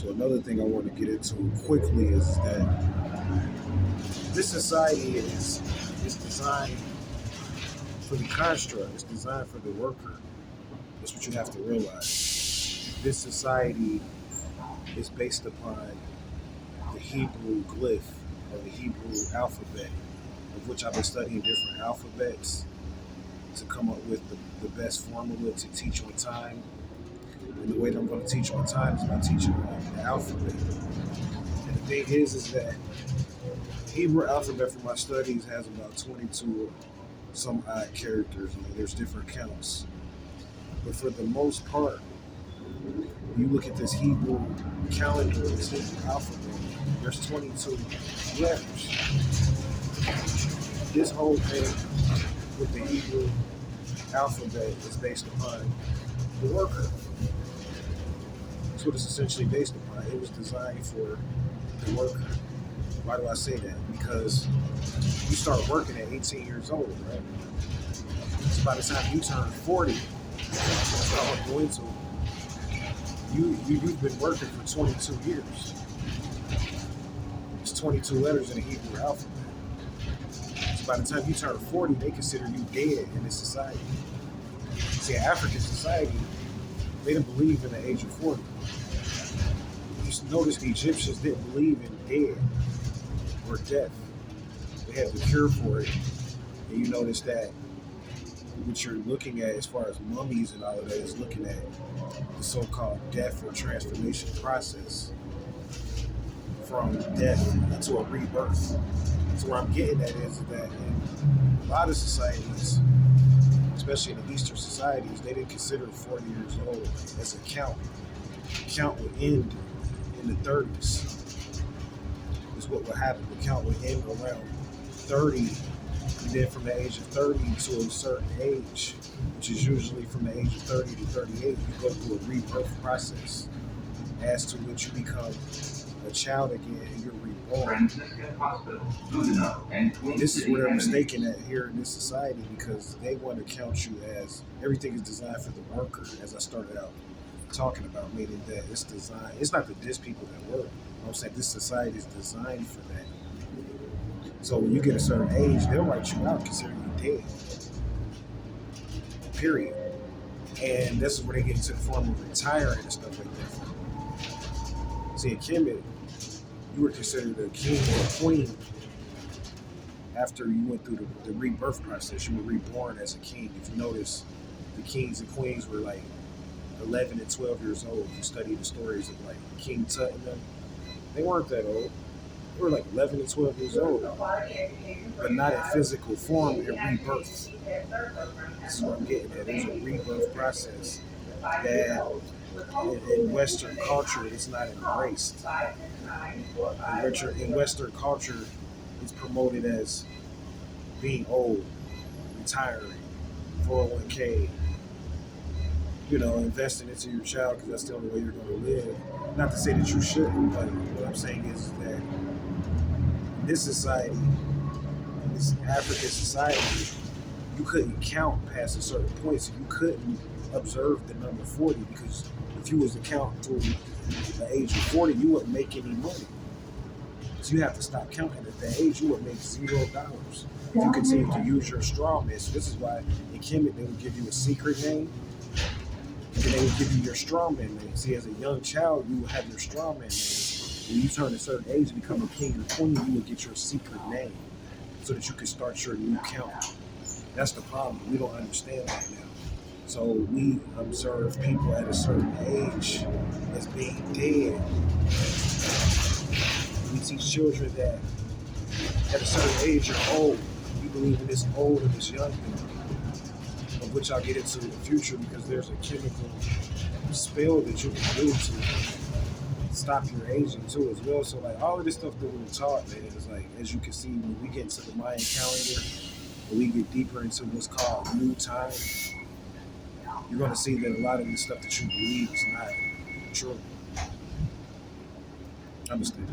So another thing I want to get into quickly is that this society is designed for the construct. It's designed for the worker. That's what you have to realize. This society is based upon the Hebrew glyph or the Hebrew alphabet, of which I've been studying different alphabets to come up with the best formula to teach on time. And the way that I'm going to teach on time is by teaching on the alphabet. And the thing is that the Hebrew alphabet for my studies has about 22 some odd characters. I mean, there's different counts. But for the most part, you look at this Hebrew calendar, this Hebrew alphabet, there's 22 letters. This whole thing with the Hebrew alphabet is based upon the worker. That's what it's essentially based upon. It was designed for the worker. Why do I say that? Because you start working at 18 years old, right? So by the time you turn 40, that's what I want to go into. You've been working for 22 years. It's 22 letters in the Hebrew alphabet. So by the time you turn 40, they consider you dead in this society. See, in African society, they didn't believe in the age of 40. You notice the Egyptians didn't believe in dead or death. They had the cure for it. And you notice that what you're looking at as far as mummies and all of that is looking at the so-called death or transformation process from death into a rebirth. So where I'm getting at is that in a lot of societies, especially in the Eastern societies, they didn't consider 40 years old as a count. The count would end in the 30s. Is what would happen. The count would end around 30, and then from the age of 30 to a certain age, which is usually from the age of 30 to 38, you go through a rebirth process, as to which you become a child again and you're reborn. This is where they're mistaken at here in this society, because they want to count you as everything is designed for the worker, as I started out talking about, meaning that it's designed, it's not to diss people that work. I'm saying this society is designed for that. So when you get a certain age, they'll write you out, considering you dead. Period. And this is where they get into the form of retiring and stuff like that. See, in Kemet, you were considered a king or a queen after you went through the rebirth process. You were reborn as a king. If you notice, the kings and queens were like 11 and 12 years old. You study the stories of like King Tut and them. They weren't that old. They were like 11 and 12 years old, but not in physical form, in rebirth. This is what I'm getting at. There's a rebirth process that in Western culture is not embraced. In Western culture, it's promoted as being old, retiring, 401k, investing into your child because that's the only way you're going to live. Not to say that you shouldn't, but what I'm saying is that in this society, in this African society, you couldn't count past a certain point, so you couldn't observe the number 40, because if you was to count to the age of 40, you wouldn't make any money. So you have to stop counting at that age. You would make $0 if you continue to use your straw man. So this is why in Kemet they would give you a secret name, and then they would give you your strawman name. See, as a young child, you would have your strawman name. When you turn a certain age and become a king or queen, you would get your secret name so that you could start your new count. That's the problem. We don't understand that now. So we observe people at a certain age as being dead. We teach children that at a certain age you're old. We believe in this old and this young thing, of which I'll get into in the future, because there's a chemical spell that you can do to stop your aging too as well. So like all of this stuff that we were taught, man, is like, as you can see, when we get into the Mayan calendar, when we get deeper into what's called new time, you're going to see that a lot of the stuff that you believe is not true. Understand?